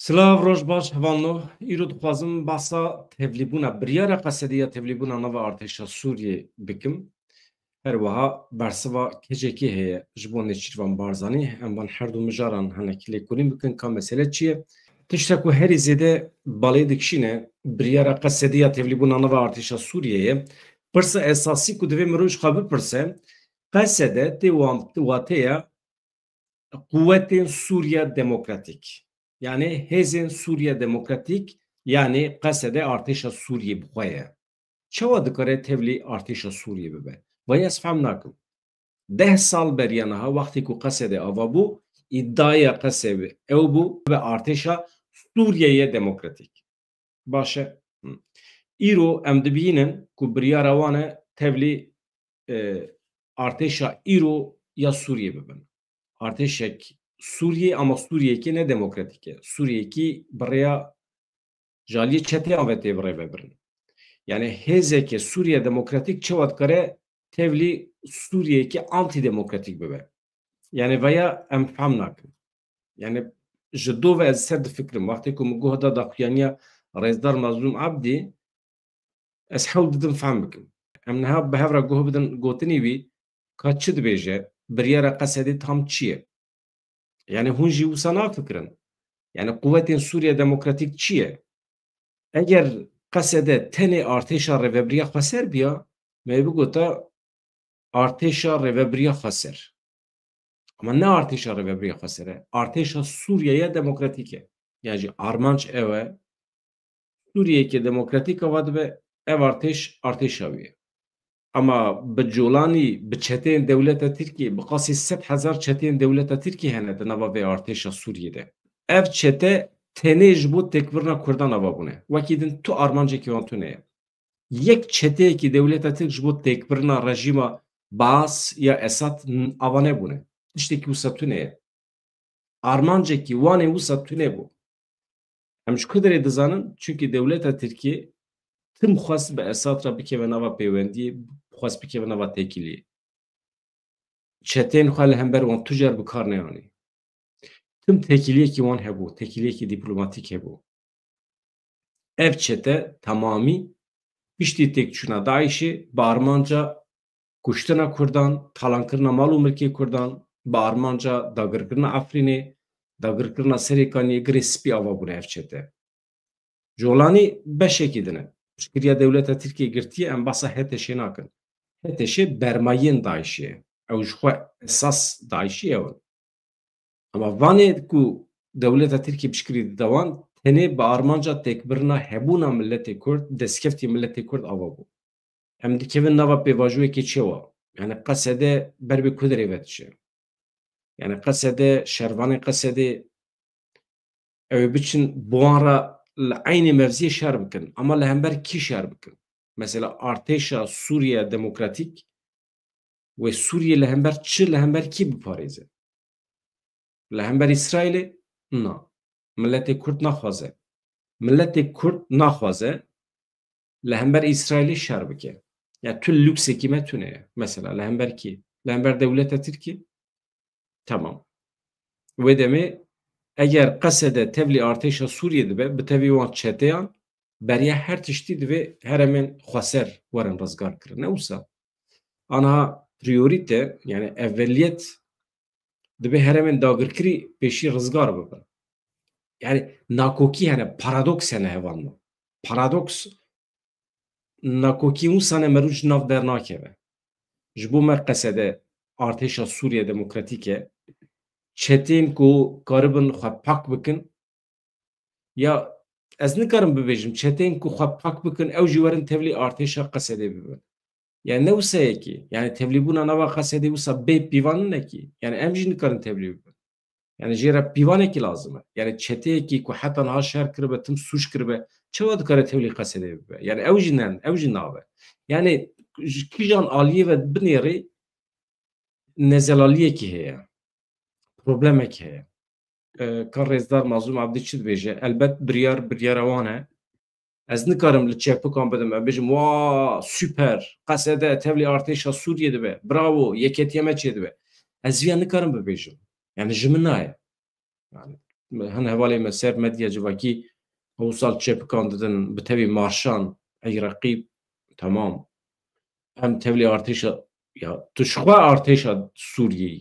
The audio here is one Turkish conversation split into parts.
Silav roj baş hevalno îro dixwazim behsa tevlîbûna biryara qesedî ya tevlîbûna nava artêşa Sûriyê bikim. Her wiha bersiva kecekê heye ji bo Nêçîrvan Barzanî em van her du mijaran hinekî lêkolîn bikin ka mesele çi ye. Tiştek ku herî zêde balê dikişîne biryara qesedî ya tevlîbûna nava artêşa Sûriyeyê pirsa esasî ku divê mirov ji xwe bipirse qesede tê watêya Kuvvetên Suriye Demokratik. Yani Hezên Suriye Demokratik yani qesede artêşa Sûriyê bixwe ye. Çawa dikare tevlî artêşa Sûriyê bibe? Vay ez fehm nakim. 10 sal beriya niha wextê ku qesede ava bû, îddiaya qesebe ew bû ve artêşa Sûriyeyê Demokratik. Baş e? Îro em dibînin ku biryara wan e tevlî artêşa îro ya Sûriye bibin. Artêşek Sûriye ama Sûriyekî ne demokratik e. Sûriyekî birêya ji aliyê çeteyan ve tê birê vebirin. Yani hêzeke Sûriye Demokratik çawa dikare tevlî Sûriyekî antîdemokratik bibe. Yani veya em fehm nakin. Yani ji do ve ez ser difikirim wextê ku min goh da daxuyaniya Rêzdar Mazlûm Ebdî ez hewl didim fehm bikim. Em niha bi hev re goh bidin gotinê wî ka çi dibêje biryara qesedê tam çi ye? Yani hûn jî wisa nafikirin. Yani kuvvetên Sûriye Demokratik çi ye? Eger qesede tenê artêşa rêveberiya xwe Serbiya me bigota artêşa rêveberiya xwe ser. Ama ne artêşa rêveberiya xwe ser e? Artêşa Sûriyeye Demokratîk e. Yani jî armanc ew e Sûriyekî demokratîk ava dibe ev artêş artêşa wî ye. Ama bi colanî bi çeteyên dewleta Tirkiye bi qasî 100,000 çeteyên dewleta Tirkiye hene di nava vê artêşa Sûriyê de. Ev çete tenê ji bo têkbirina Kurdan ava bûne. Wekî din tu armancekî wan tune ye. Yek çeteyekî dewleta Tirk ji bo têkbirina rejîma Baas ya Esad ava nebûne. Tiştekî wisa tune ye. Armancekî wanê wisa tune bû. Em ji ku derê dizanin çünkü dewleta Tirkiye tim xwest bi Esad re bikeve nava peywendiyê, xwest bikeve nava têkiliyê. Çeteyên xwe li hember wan tu jar bi kar neanî. Tim têkiliyekî wan hebû, têkiliyekî dîplomatîk hebû. Ev çete tamamî piştî têkçûna Daişê bi armanca kuştina Kurdan, talankirina mal û milkê Kurdan, bi armanca dagirkirina Efrînê, dagirkirina Serêkaniyê girê spî ava bûne ev çete. Ji olanî beşekî din e. Piştgiriya dewleta Tirkiye girtiye em behsa Heteşê nakin. Heteşê bermayên Daişê ye. Ew ji xwe esas Daişî ew in. Ama vanê ku dewleta Tirkiye piştgirî dide wan tenê bi armanca têkbirina hebûna milletê Kurd, destkeftî milletê Kurd ava bû. Em dikevin nava pêvajiyekê çêwa? Yani qesede ber bê ku derê ve diçe. Yani qesede şervanê qesedê ew ê biçin bi wan re li eynî mevziyê şer bikin ama li hember kî şer bikin? Mesela artêşa Sûriye Demokratîk ve Sûriye li hember çi li hember kî biparêze? Li hember İsraîlê? Na. Milletê Kurd naxwaze. Milletê Kurd naxwaze li hember İsraîlê şer bike. Ya tu lüksekî me tune ye. Mesela li hember kî? Li hember dewleta Tirkiye? Tamam. Wê demê eger qesede tevlî artêşa Sûriyê dibe bi tevî wan çeteyan beriya her tiştî divê heremên xweser werin rizgar kirin. Ne wisa? Aniha priyorîte yani evveliyet dibe heremên dagirkirî pêşî rizgar bibin. Yani nakokî hene paradoks hene hevan me. Paradoks nakokî wisa ne merû ji nav dernakeve. Ji bo me qesede artêşa Sûriye Demokratîk e çetên ku karibin xwe pak bikin ya ez nikarim bibêjim çetên ku xwe pak bikin ew jî werin tevlî artêşa qesedê bibin. Yani ne wisayekî? Yani tevlîbûna nava qesedê wisa bê pîvan nekî? Yani em jî nikarin tevlî bibin. Yani jê re pîvanekî lazim e. Yani çeteyekî ku heta niha şer kiribe, tim sûç kiribe, çawa dikare tevlî qesedê bibe? Yani ew jî ne, ew jî nabe. Yani ji kîjan aliyê ve binêrê nezelaliyekî heye. Problemek heye. Ka Rêzdar Mazlûm Ebdî çi dibêje? Elbet biryara wan e. Ez nikarim li çêpikan bidim em bêjim wa süper qesede tevlî artêşa Sûriyê dibe. Bravo, yeketiye me çê dibe. Ez vîya nikarim bibêjim. Yani ji min naye. Yani هن هوالی مسیر مدیا جواکی اوصل چپ کانددن بتوی مارشان ای رقیب تمام هم تبلی ارتش یا تشخوا ارتش سوریه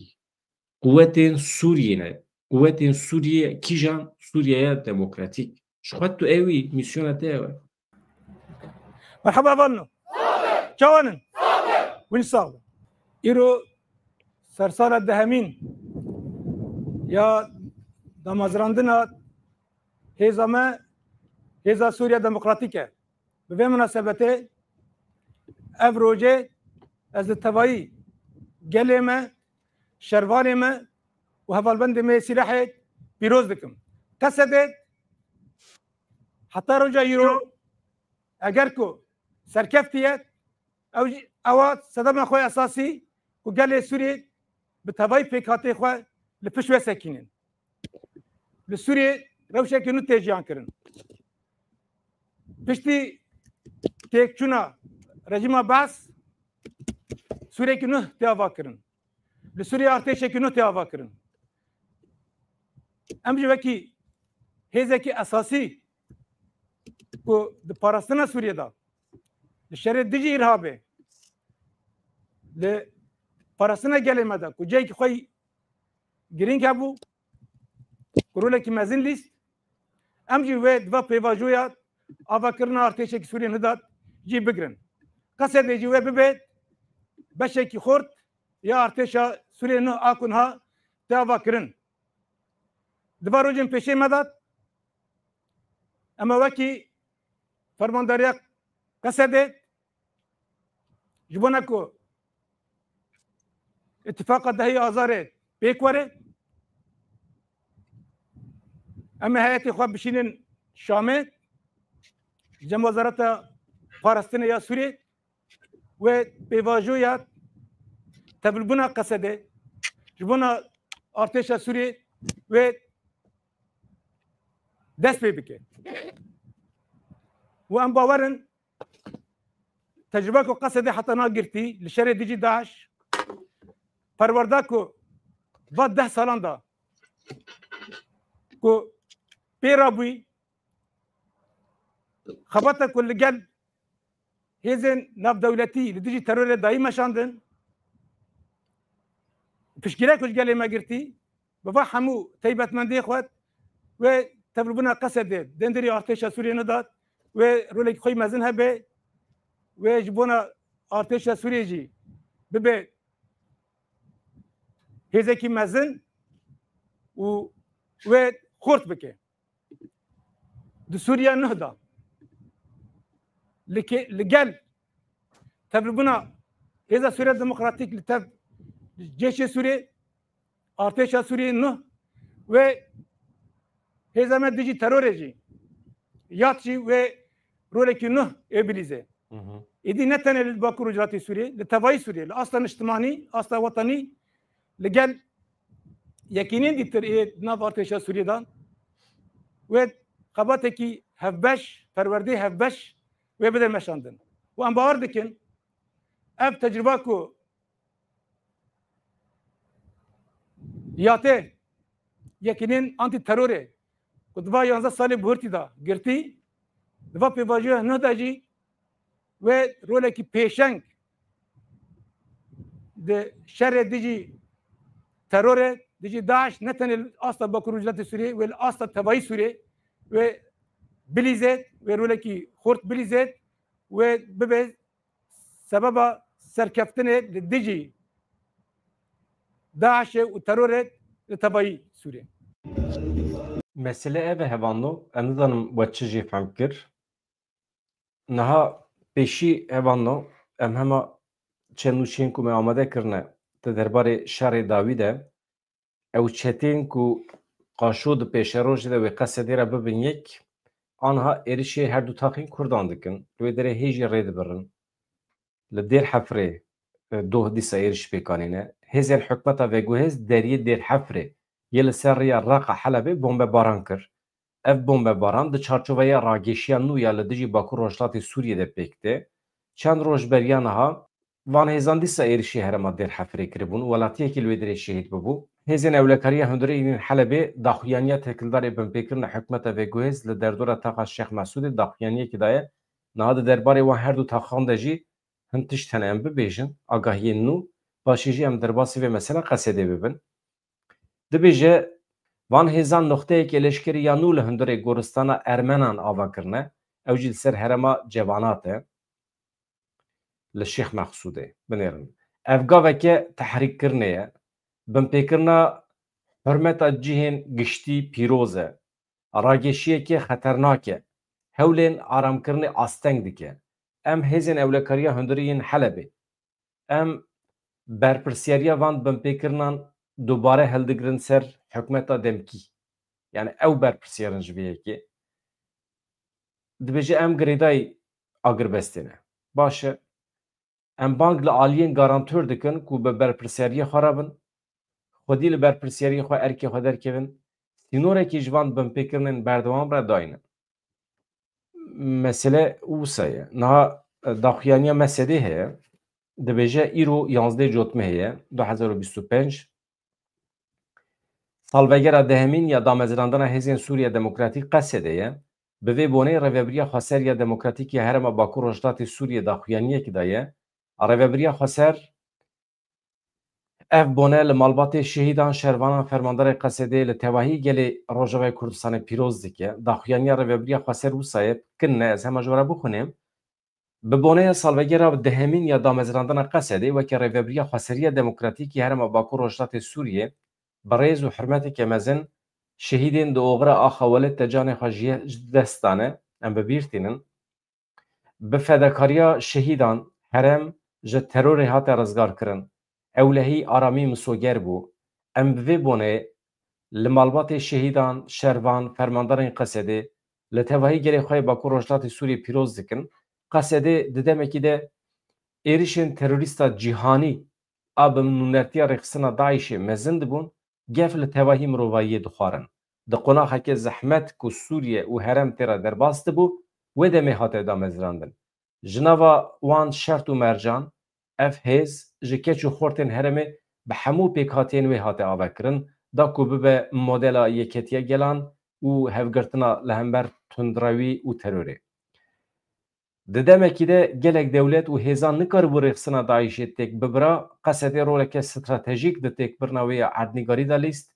قوتین سوریه نه قوتین سوریه کیجان سوریه دموکراتیک شخوت تو اوی میسیون تاوه مرحبا فانو جوانن وين صار يرو سرسالة دهمين يا دمازراندنا هيزا سوريا ديمقراطيكة بفي مناسبته افروجي از التوائي قليمة شروانيمة وهفالبند مي سلاحي بيروز دكم قصدت حتى رجا يرو اگركو سركفتيت اوات صدام خوي اساسي وقال سوري بتباي بيكاتي خو لپشوه سكينين لسوري روشه كنو تيجيان كرن پشتي تيكچونا رجيما باس سوري كنو تياوا كرن لسوري ارتش كنو تياوا كرن امجي وكي هيزكي اساسي کو د پاراستنا سوريا دا الشريط ديجي ارهابي ل پاراستنا گلمه دا کو جاي خوي گرين كابو كرولا كي مازن ليست امجي ويد با بيواجويا افا كرنا ارتشك سوريا ندات جي بگرن قصد يجي وي ببيت بشكي خورت يا ارتشا سوريا نو اكونها تافا كرن دباروجن پیشي مدات اما وكي فرمانداريا قصد جبونكو اتفاق دهي ازاري بيكوري اما هيئتي خواب بشينين شامي جم وزارة فلسطين يا سوري و بيواجويا تبلبونا قصده جبونا ارتشا سوري و دست بيبكي وان باورن تجربه قصدي حتى ناقرتي لشري ديجي داعش پرورداكو بعد 10 سالان دا كو بيرابوي خبطة كل قل هيزن ناف دولتي لديجي ترور دايما شاندن فشكيلا كوش قال ما قرتي بفحمو تيبت من دي اخوات وتبلبنا قصدي دندري ارتشا سوريا ندات ورولك خوي مازنها بي ويجبونا ارتشا سوريا جي ببي هيزكي مازن و خورت بكي دو سوريا نهضة لقال تبلبنا إذا سوريا ديمقراطيك لتب جيش سوري ارتشا سوري نه و هذا ما ديجي ترورجي ياتشي و رولكي نه ابليزه إدي نتن للباكو رجالات سوريا لتباي سوريا لأصلا اجتماعي أصلا وطني لقال يكينين دي ترقية ناف ارتشا سوريا دان و خباتكي هفبش فروردي هفبش وبدأ مشاندن وأن باوردكن أب تجرباكو ياتي يكينين أنتي تروري كدبا 11 سالي بورتي دا قرتي دبا بيواجهه نهداجي و رولكي بيشنك د شر ديجي ترور ديجي داعش نتن الاصل بكروجات سوريا والاصل تبعي سوريا و بليزات ورولكي خورت بليزات وبب سبب سركفتنه للديجي داعش وترور تبعي سوريا مسئله اوه هوانو امدانم وچجی فهم کر نها پیشی هوانو ام هما چنوشین کو می آماده کرنه درباره شر داویده او چتین کو قاشود پیش روش ده و قصدی را ببین یک آنها ایرشی هر دو تاقین کردان دکن روی داره هیجی رید برن لدیر حفره دو دیسا ایرش بکانینه هزی الحکمت و گوهز دریه دیر حفره یل سر یا راقا حلبه بمب باران کر اف بمب باران ده چارچوبه راگیشیان نو یا لدیجی باکو روشلات سوریه ده پیکته چند روش بریانها وان هزان دیسا ایرشی هرما دیر حفره کربون ولاتیه که لوی دره شهید ببو هێزên ewlekariya hundirê yên Helebê daxuyaniya têkildarê binpêkirina hikûmeta Vêguhêz li derdora taxa Şex Mesûdê daxuyaniyekê daye. Niha di derbarê wan her du taxan de jî hin tişt hene em bibêjin agahiyên nû paşê jî em derbasî vê mesela Qesedê bibin. Dibêje van hêzan noxteyekê leşkeriya nû li hundirê goristana Ermenan avakirine ew jî li ser herema Cevanat e li Şêx Mesûdê binêrin. Ev gaveke tehrîkkirinê ye binpêkirina hurmeta cihên giştî pîroz e rageşiyekê xeternak e hewlên aramkirinê asteng dike. Em hêzên ewlekariya hundirê yên Helebê em berpirsyariya van binpêkirinan dubare hildigirin ser hikûmeta demkî yani ew berpirsyarın ji vê yekê dibêje em girêdayî agirbestê ne baş e em bang li aliyên garantör dikin ku bi berpirsyariyê xwe re bin xwedî li berpirsyariyê xwe erkê xwe derkevin sînorekî ji van binpêkirinên berdewam re dayînin. Mesele wisa ye. Niha daxuyaniya Mesedê heye dibêje îro 11 Cotmê heye 2025 salvegera dehemîn ya damezrandana hêzên Sûriya Demokratîk Qesedê ye bi vê bonê Rêveberiya Xweseriya Demokratîk ya Herêma Bakur Rojhilatê Sûriyê daxuyaniyekê daye. Rêveberiya Xweser ev bone li malbatê şehîdan şervanan fermandarê Qesedê li tevahî gelê Rojavayê Kurdistanê pîroz dike. Daxuyaniya Rêveberiya Xweser wisa ye kin ne ez hema ji we re bixwînim. Bi boneya salvegera dehemîn ya damezrandana Qesedê weke Rêveberiya Xweseriya Demokratîk ya Herêma Bakur Rojhilatê Sûriyê bi rêz û hurmeteke mezin şehîdên di oxira a Xewelet de canê xwe ji dest dane em bibîrtînin. Bi fedakariya şehîdan herem ji terorê hate rizgarkirin. Ewlehî aramî misoger bû. Em bi vê bonê li malbatê şehîdan, şervan, fermandarên Qesedê li tevahî gelê xwe Bakur Rojhilatê Sûriyê pîroz dikin. Qesedê di demekî de êrişên terorîsta cîhanî a bi nûnertiya rêxistina Daişê mezin dibûn gef li tevahî mirovayiyê dixwarin. Di qonaxeke zehmet ku Sûriye û herem tê re derbas dibû wê demê hate damezrandin. Ji nava wan şert û mercan ev hêz ji keç û xortên herêmê bi hemû pêkhatiyên wê hate avekirin da ku bibe modela yeketiya gelan û hevgirtina li hember tundrewî û terorê. Di demekî de gelek dewlet û hêzan nikaribû rêxistina Daişê têk bibira Qesedê roleke stratejîk di têkbirina wê ya erdnîgarî de lîst.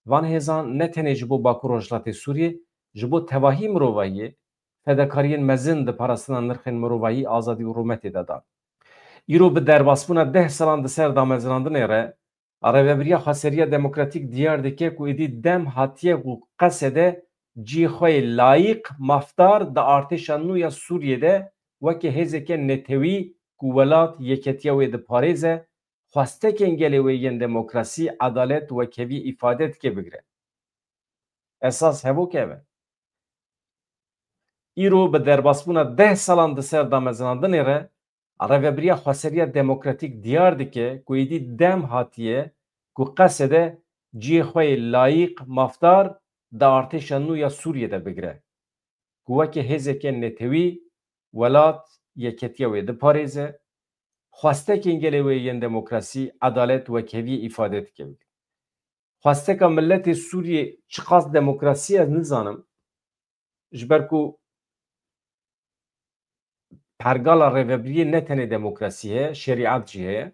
Van hêzan ne tenê ji bo Bakur Rojhilatê Sûriyê ji bo tevahî mirovayiyê fedakariyên mezin di parastina nirxên mirovayî azadî û rûmetê de dan. Îro bi derbasbûna 10 salan di ser damezrandinê re Rêveberiya Xweseriya Demokratîk diyar dike ku êdî dem hatiye û Qesedê cî xwe layîq mafdar di artêşa nû ya Sûriyê weke hêzeke netewî ku welat yeketiya wê diparêze xwestekên gelê wê yên demokrasî, edalet û wekevî îfade dike bigire. Esas hevok ev e. Îro bi derbasbûna 10 salan di ser damezrandinê re Rêveberiya Xweseriya Demokratîk diyar dike ku êdî dem hatiye ku Qesedê cî xwe layîq mafdar di artêşa nû ya Sûriyê de bigire. Ku weke hêzeke netewî welat yeketiya wê diparêze xwestekên gelê wê yên demokrasî, edalet û wekevî îfade dike bigire. Xwesteka milletê Sûriyê çi qas demokrasî ez nizanim ji ber ku pergala rêveberiyê ne tenê demokrasî heye, şerîat jî heye.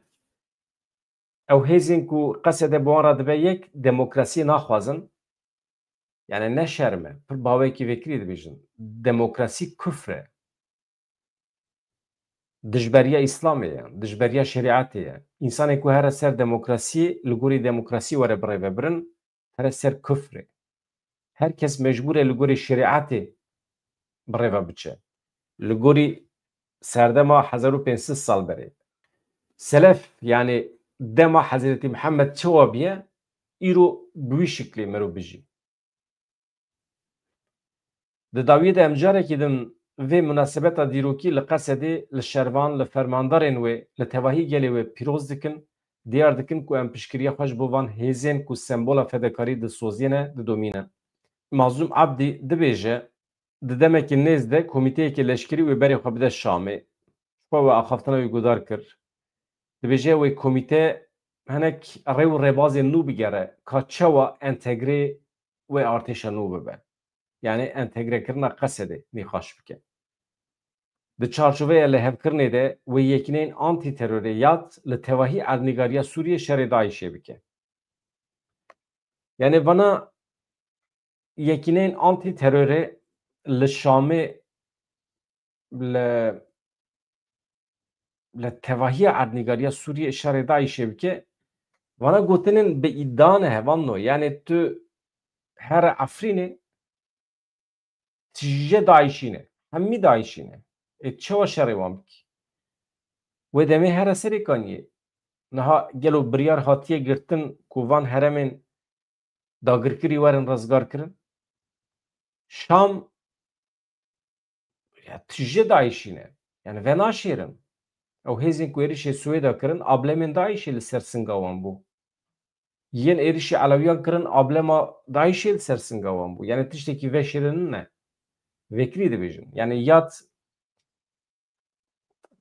Ew hêzên ku Qesedê bi wan re dibe yek demokrasî naxwazin yani ne şerm e pir bawekî vekirî dibêjin demokrasî küfr e. Dijberiya İslamê ye, dijberiya şerîatê ye. İnsanê ku here ser demokrasî li gorî demokrasî were birêvebirin here ser küfr e. Herkes mecbûr e li gorî şerîatê birêve biçe. Li gorî serdema 1500 sal berê. Selef yani dema Hazretî Mihemed çi wabiye îro bi wî şiklê mirov bijî. Di dawiyê de em carekî din vê münasebeta dîrokî li Qesedê li şervan li fermandarên wê li tevahî gelê wê pîroz dikin diyar dikin ku em piştgiriya xwe ji bo van hêzên ku sembola fedakarî disozîye ne didomîne. Mazlûm Abdî dibêje di demekî nêz de komîteyekî leşkerî wê berê xwe bide Şamê xwe we axaftina wê gudar kir. Dibêje wê komîte هنک ریو رباز نو بگره که چوا انتگری و ارتش نو ببه یعنی انتگری کرنا قصده نیخاش بکه د چارچوبه لهفکرنه ده و یکینین آنتی تروریات لتواهی ارنگاریا سوریه شر داعشه بکه یعنی بنا یکینین آنتی تروری لشامه لتواهی ارنگاریا سوریه شر داعشه بکه وانا گوتنین به ایدانه هوانو یعنی تو her Afrinê tije Daişîne hemî Daişîne çawa şerê wan bikî wê demê here serê kaniyê niha gelo biryar hatiye girtin ku van heremên dagirkirî werin rizgar kirin Şam tije Daişîne yani ve naşêrin ew hêzên ku êrişê Swêda kirin ablemên Daişê li ser singa wan bû yên êrişî Elewiyan kirin ablema Daişê li ser singa wan bû yani tiştekî veşêrinin ne vekirî dibêjin yani yat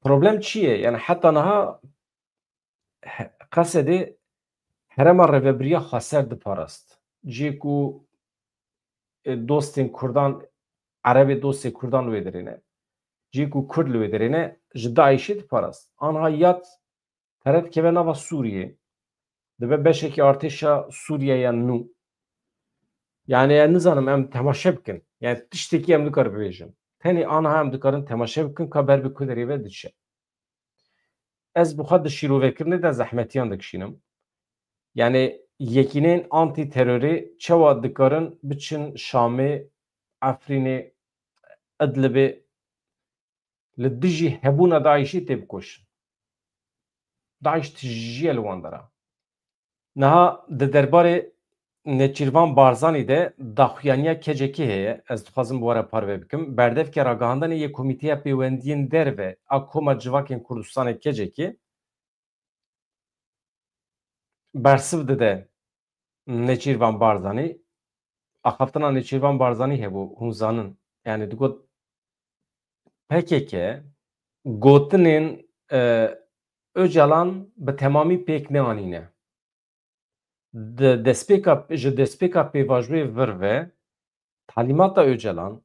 problem çiye yani heta niha قصدی هرما رهبریه خسر دپاراست جی کو دوستین کردان عربی دوست کردان لودرینه جی کو کرد لودرینه جدایشی دپاراست آنها یاد طرف که به نوا سوریه دبه بشه که ارتشا سوریه یا نو yani نزانم ام تماشا بکن yani tişteki em dikar bejim tani آنها em dikarin temaşa bikin kaber bi kuderi ve dişe ez bu xad şirovekirne de zahmetiyan dikşinim yani yekinin anti terörü çava dikarin biçin Şam'ı Afrin'i Idlib'i li dijî hebûna Daişî tê bikoşin Daeş tijî li wan dera niha di derbarê Nêçîrvan Barzanî de daxuyaniya kecekî heye ez dixwazim bi we re parve bikim berdevke ragihandanê yê komîteya pêwendiyên derve a Koma Civakên Kurdistanê kecekî bersiv dide Nêçîrvan Barzanî axaftina Nêçîrvan Barzanî hebû hûn zanin yani digot PKK gotinên Öcalan bi temamî pêk neanîne di destpêka ji destpêka pêvajoyê vir ve talîmata Öcalan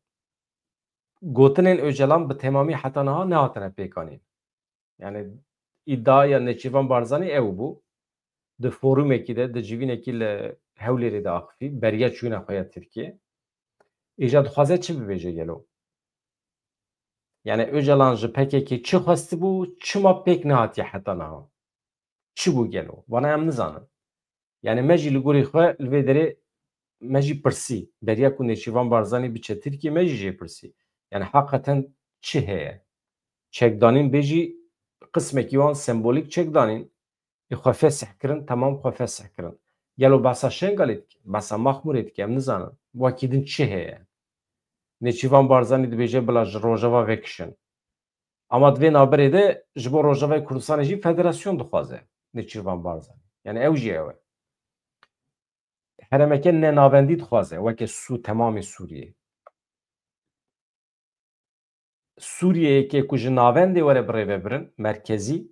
gotinên Öcalan bi temamî heta niha nehatine pêkanîn yani îddiaya Nêçîrvan Barzanî ew bû di forumekî de di civînekî li Hewlêrê de axivî beriya çûna xwe ya Tirkiye îja dixwaze çi bibêje gelo yani Öcalan ji PKK çi xwestibû çima pêk nehatiye heta niha çi bû gelo wana em nizanin yani me jî li gorî xwe li vê derê me jî pirsî beriya ku Nêçîrvan Barzanî biçe Tirkiye me jî jê pirsî yani heqeten çi heye çekdanîn bê jî qismekî wan sembolîk çekdanîn xwe fesih kirin temam xwe fesih kirin gelo behsa Şengalê dike behsa Maxmûrê dike em nizanin wakî din çi heye Nêçîrvan Barzanî dibêje bila ji Rojava vekişin ama divê naberê de ji bo Rojavayê Kurdistanê jî federasyon dixwaze Nêçîrvan Barzanî yani ew jî ew e heremeke nenavendî dixwaze weke temamê Sûriyê Sûriyeyekê ku ji navendê were birêve birin merkezî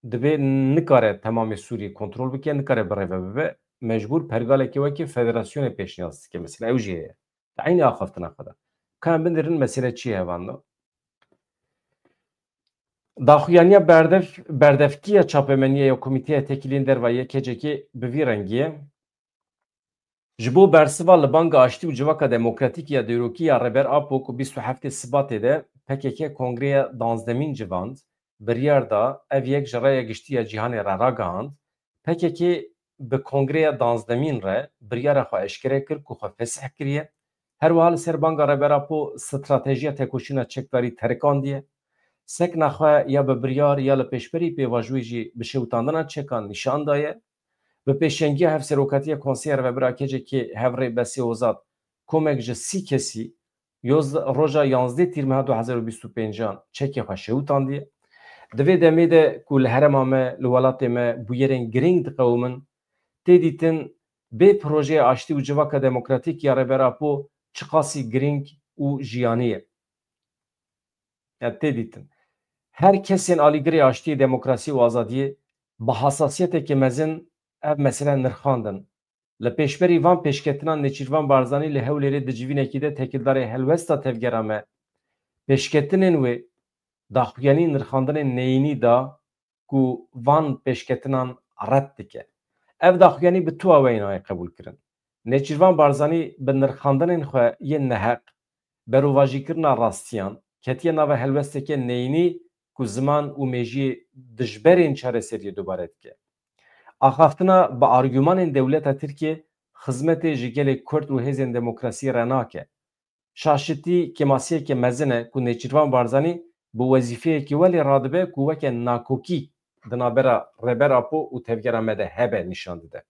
divê nikare temamê Sûriyê kontrol bike nikare birêve bibe mecbûr pergalekê wekî federasyonê pêşniyaz dike mesela ew jî heye di eynî axaftina xwe de ka em binêrin mesele çi ye hevan daxuyaniya berdevkiya çapemeniya ya komîteya tekilîn dervayê kecekê bi vî rengî ye ji bo bersiva li banga aştî û civaka demokratîk ya dêrokî ya Reber Apo ku 27 Sibatê de PKK Kongreya danzdemîn civand biryar da ev yek ji rêya giştî ya cîhanê re ragihand PKK bi Kongreya danzdemîn re biryara xwe eşkere kir ku xwe fesih kiriye her wiha li ser banga Reber Apo stratejiya tekoşîna çekdarî terêkandiye sekna xwe ya bi biryar ya li pêşberî pêvajoyê jî bi şewitandina çekan nîşan daye bi pêşengiya hevserokatiya Konseya Revebira Kecekê Hevrê Besî Ozad komek ji 30 kesî roja 11 tîrmeha 2025 çekê xwe şewîtandiye di vê demê de ku li herêma me li welatê me bûyerên girîng diqewimin tê dîtin bê projeya aştî û civaka demokratîk ya Reber Apo çi qasî girîng û jiyanî ye yani tê dîtin her kesên alîgirê aştiyê demokrasî û azadiyê به حساسیت که مزن اف مثلا نرخاندن لپیشبری وان پیشکتنان نچیروان بارزانی لهولیری دجوینه که ده تکیلدار هلوستا تفگرامه پیشکتنین و داخویانی نرخاندن نینی دا کو وان پیشکتنان رد دکه اف داخویانی به تو اوینای قبول کرن نچیروان بارزانی به نرخاندن خو یه نهق برواجی کرنا راستیان کتیه ناو هلوسته که نینی کو زمان و میجی دجبرین چاره سریه دوباره که آخافتنا با آرگومان دولت ترکیه خدمت جگل کرد و هزین دموکراسی رناکه شاشتی که ماسیه که مزنه کو نچیروان بارزانی به وظیفه که ولی رادبه کو وکه ناکوکی دنابرا ربر اپو و تفگره مده هبه نشان داده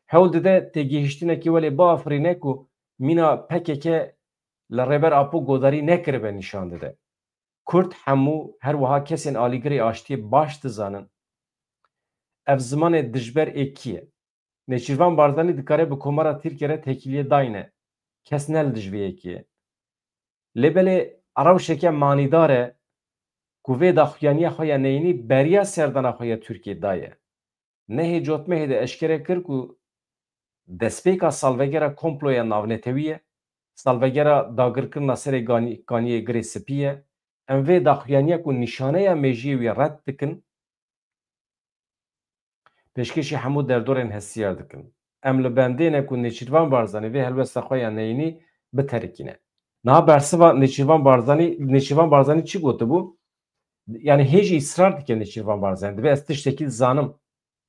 هول داده تگیهشتینه که ولی با افرینه کو مینا پکه که لربر اپو گوداری نکره به نشان داده کرد همو هر وها کسین آلیگری آشتی باش دزانن ev zimanê dijber êkî ye. Nêçîrvan Barzanî dikare bi komara Tirkiye re tekîliyê dayîne. Kes ne li dijî vê yekî ye. Lêbelê rewşeke manîdar e ku vê daxuyaniya xwe ya neyînî beriya serdana xwe ya Tirkiye daye. Nehê cotmehê de eşkere kir ku destpêka salvegera komploya navnetewî ye, salvegera dagirkirina serê ganiyê girê spî ye. Em vê daxuyaniya ku nîşaneya mejiyê wî red dikin پێشکەشی هەموو دەردۆرên هەستیار dikin. Em li bendêne ku Nêçîrvan Barzanî vê helbesta xwe ya neyînî biterikîne. Niha bersiva Nêçîrvan Barzanî çi gotibû? Yani hêjî îsrar dike Nêçîrvan Barzanî dibe ez tiştekî dizanim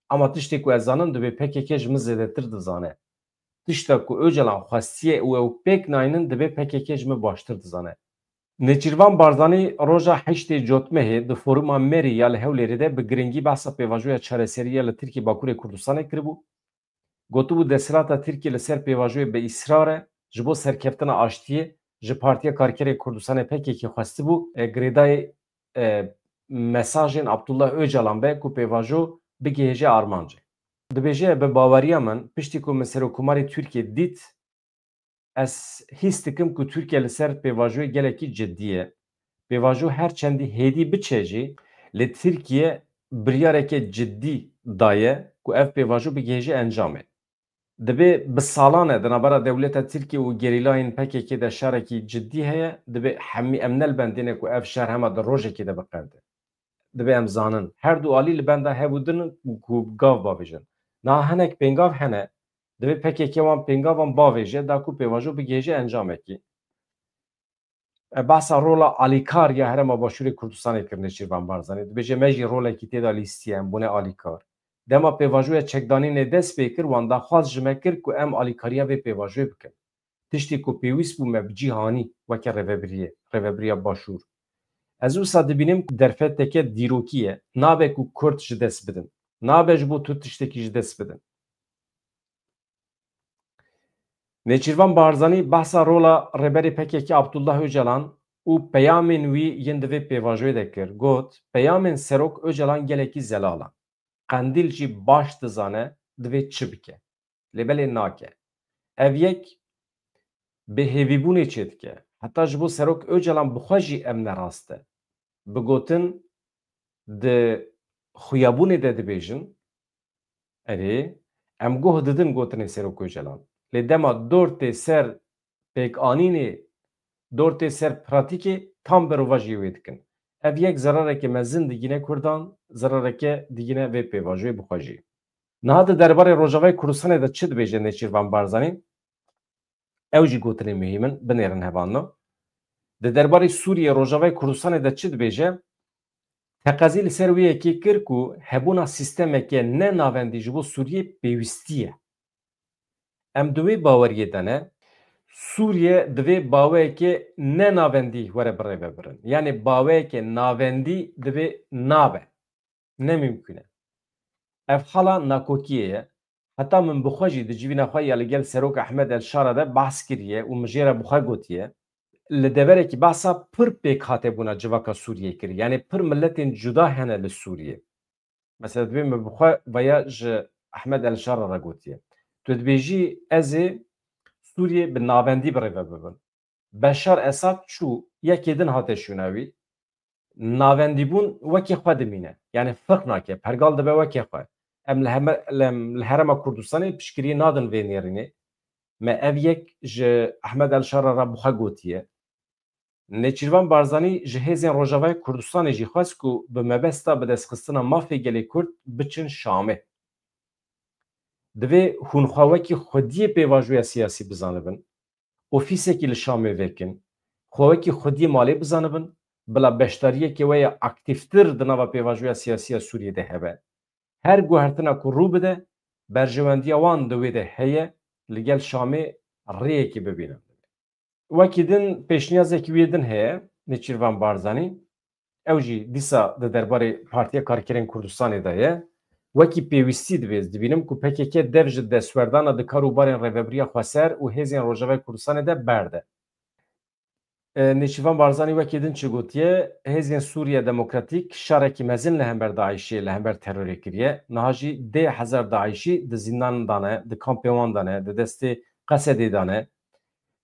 ama tiştê ku ez zanim dibe PKK ji min zêdetir dizane. Tişta ku Öcalan xwestiye û ew pêk nayînin dibe PKK ji min baştir dizane. Nêçîrvan Barzanî roja heştê cotmehê di foruma Merî ya li Hewlêrê de bi giringî behsa pêvajoya çareseriya li Tirkiye Bakurê Kurdistanê kiribû. Gotibû desthilata Tirkiye li ser pêvajoyê bi îsrar e ji bo serkeftina aştiyê ji Partiya Karkerê Kurdistanê PKK xwestibû girêdayê mesajên Abdullah Öcalan be ku pêvajo bigihêje armancê. Dibêje bi baweriya min piştî ku min Serokkomarê Tirkiye dît ez hîs dikim ku Tirkiye li ser pêvajoyê gelekî ciddî ye. Pêvajo her çendî hêdî biçe jî li Tirkiye biryareke ciddî daye ku ev pêvajo bigihêje encamê. Dibe bi salan e di navbera dewleta Tirkiye û gerîlayên PKK de şerekî ciddî heye dibe hemî em nelbendîne ku ev şer hema di rojekê de biqerde. Dibe em zanin her du alî li benda hebûdin ku gav bavêjin. Niha hinek pêngav hene dibe PKK wan pêngavan bavêje da ku pêvajo bigihêje encamekî. Behsa rola alîkar ya Herêma Başûrê Kurdistanê kir Nêçîrvan Barzanî. Dibêje me jî rolekî têda lîstiye em bûne alîkar. Dema pêvajoya çekdanînê dest pê kir wan daxwaz ji me kir ku em alîkariya vê pêvajoyê bikin. Tiştê ku pêwîst bû me bi cîhanî weke Rêveberiya Başûr. Ez wisa dibînim ku derfeteke dîrokî ye nabe ku Kurd ji dest bidin. Nabe ji bo tu tiştekî ji dest bidin. Nêçîrvan Barzanî behsa rola rêberê PKK Abdullah Öcalan û peyamên wî yên di vê pêvajoyê de kir. Got, peyamên Serok Öcalan gelekî zelalan. Qendîl jî baş dizane divê çi bike. Lêbelê nake. Ev yek bêhêvîbûnê çê dike. Heta ji bo Serok Öcalan bi xwe jî em nerast e. Bi gotin di xuyabûnê de dibêjin erê em goh didin gotinê Serok Öcalan. Lê dema dortê ser pêkanînê dortê ser pratîkê tam berova jî wê dikin. Ev yek zerareke mezin digîne Kurdan, zerareke digîne vê pêvajoyê bi xwe jî. Niha di derbarê Rojavayê Kurdistanê de çi dibêje Nêçîrvan Barzanî? Ew jî gotinê mühîm in, binêrin hevanno. Di derbarê Sûriye Rojavayê Kurdistanê de çi dibêje? Teqezî li ser wê yekê kir ku hebûna sîstemeke ne navendî ji bo Sûriyê pêwîstî ye. Em di wê baweriyê de ne Sûriye di vê baweyekê ne navendî were bi rêve birin. Yani baweyeke navendî di vê nabe. Ne mümkün e. Ev hala nakokiyê ye. Heta min bi xwe jî di civîna xwe ya li gel Serok Ehmed Elşara de behs kiriye û min jê re bi xwe gotiye. Li deverekî behsa pir pêk hatebûna civaka Sûriyê kir. Yani pir milletên cuda hene li Sûriyê. Mesela divê min bi xwe veya ji Ehmed Elşara re gotiye. Tu dibêjî ez ê Sûriye bi navendî bi rêve bibin. Beşar Esad çû yekê din hate şûnawî. ناوندی بون وکی خود دمینه یعنی فرق ناکه پرگال دبه وکی خود ام لهرم کردستان پشکری نادن وینیرینه ما اف یک ج احمد الشارع را بخوا گوتیه نچیروان بارزانی جهازین روجاوای کردستان جی خواست کو به مبستا به دستخستنا مافی گلی کرد بچن شامه دوی هونخواوکی خودی پیواجوی سیاسی بزانبن ofise ki li Şamê vekin, xwewekî xwediyê malê bizanibin, bila beşdariyekê we ya aktiftir di nava pêvajoya siyasî ya Sûriyê de hebe. Her guhertina ku rû bide, berjewendiya wan di wê de heye, li gel Şamê rêyekê bibînin. Wekî din pêşniyazekî wê din heye, Nêçîrvan Barzanî, ew jî dîsa di derbarê Partiya Karkerên Kurdistanê de ye, wekî pêwîstî divêz dibînim ku PKK dev ji destwerdana di karûbarên Rêveberiya Xweser û Hêzên Rojavayê Kurdistanê de berde. Nêçîrvan Barzanî wekî din çi gotiye, Hêzên Sûriya Demokratîk şarekî mezin li hember Daişê li hember terorê kiriye, niha jî dê hezar Daişî di zîndan dane, di kampê wan dane, di destê Qesedê dane.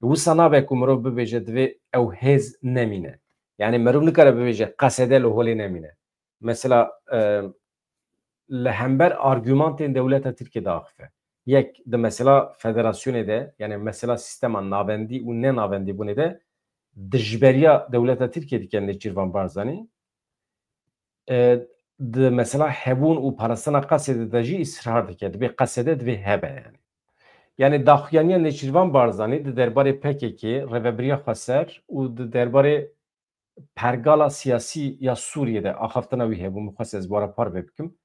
Wisa nabe ku mirov bibêje divê ew hêz nemîne. Yani mirov nikare bibêje Qesedê li holê nemîne. Mesela li hember argümantên dewleta Tirkiye de axife. Yek di mesela federasyonê de yani mesela sistema navendî û ne navendî bûnê de dijberiya dewleta Tirkiye dike Nêçîrvan Barzanî di mesela hebûn û parastina Qesedê de jî îsrar dike. Divê Qesedê divê hebe yani. Yani daxuyaniya Nêçîrvan Barzanî di derbarê PKK, Rêveberiya Xweser û di derbarê pergala siyasî ya Sûriyê axaftina wî hebû min xwest ez wara par vê bikim.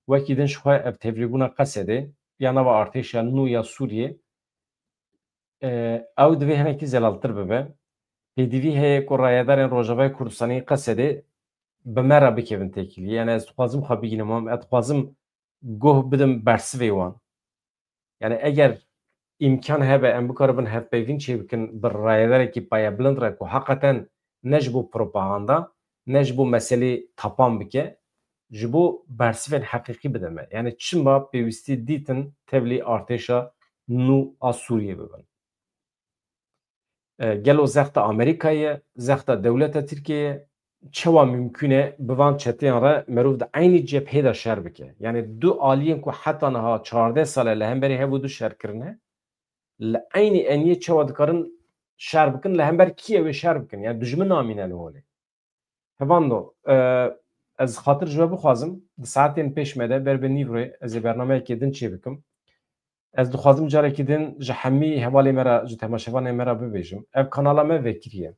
Wekî din ji xwe ev tevlîbûna Qesedê ya nava artêşa nû ya Sûriyê ew divê hinekî zelaltir bibe. Pêdivî heye ku rayedarên Rojavayê Kurdistanê Qesedê bi me re bikevin têkilî. Yani ez dixwazim xwe bigînim wan, ez dixwazim goh bidim bersivê wan. Yani eger imkan hebe em bikaribin hevpeyvîn çê bikin bi rayedarekî payebilind re ku heqeten ne ji bo propaganda ne ji bo meselê tapan bike ji bo bersivên heqîqî bide me. Yani çima pêwîstî dîtin tevlî artêşa nû a Sûriyê bibin. Gelo zexta Amerîkayê, zexta dewleta Tirkiyeyê çawa mümkün e bi van çeteyên re merov di aynî cephê de şer bike. Yani du aliyên ku heta niha 14 sale li hemberî hebû du şerkirine li aynî eniyê çawa dikarin şer bikin li hember kî ew ê şer bikin. Yani dijmin namîne li holê. Hevando ez xatir ji we bixwazim di saetên pêş me de ber bi nîvrê ez ê bernameyekê din çê bikim. Ez dixwazim carekî din ji hemî hevalê me re ji temaşevanê me re bibêjim. Ev kanala me vekiriye.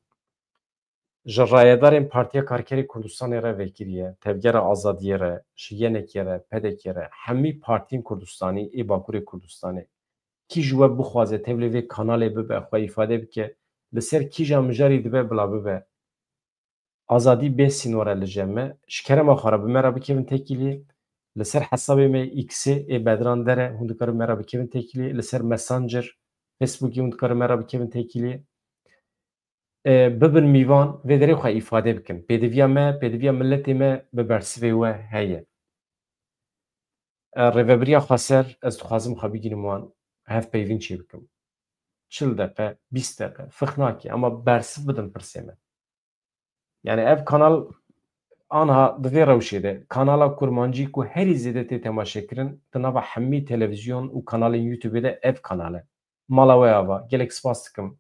Ji rayedarên Partiya Karkerê Kurdistanê re vekiriye, Tevgera Azadiyê re, ji Yenekê re, Pedekê re, hemî partiyên Kurdistanî ê Bakurê Kurdistanê. Kî ji we bixwaze tevlî vê kanalê bibe, xwe îfade bike, li ser kîja mijarî dibe bila bibe. Azadî bê sînore li cem me, ji kerema xwe re bi me re bikevin têkiliyê, li ser hesabê me X'ê ê Bedran dere hûn dikarin me re bikevin têkiliyê, li ser Messenger, Facebookê hûn dikarin me re bikevin têkiliyê. Bibin mîvan vê derê xwe îfade bikin. Pêdiviya me, pêdiviya milletê me bi bersivê we heye. Rêveberiya Xweser ez dixwazim xwe bigînim wan hevpeyvîn çê bikim. 40 deqe, 20 deqe, fix nake ama bersiv bidin pirsê me. Yani ev kanal anha di vê rewşê de kanala kurmancî ku herî zêde tê temaşekirin di nava hemî televîzyon û kanalên YouTubeê de ev kanal e. Mala we ava gelek spas dikim.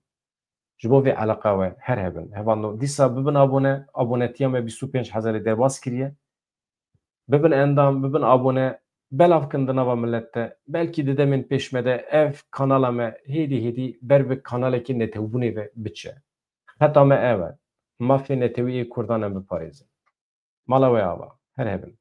Ji bo vê eleqa we her hebin. Hevando dîsa bibin abone, abonetiya me 25 hezarê derbas kiriye. Bibin endam, bibin abone, belav bikin di nava millet de. Belkî di demên pêş me de ev kanala me hêdî hêdî ber bi kanalekî netewbûnê ve biçe. Heta me ev e. Mafê netewî ê Kurdan em biparêzin. Mala we ava her hebin.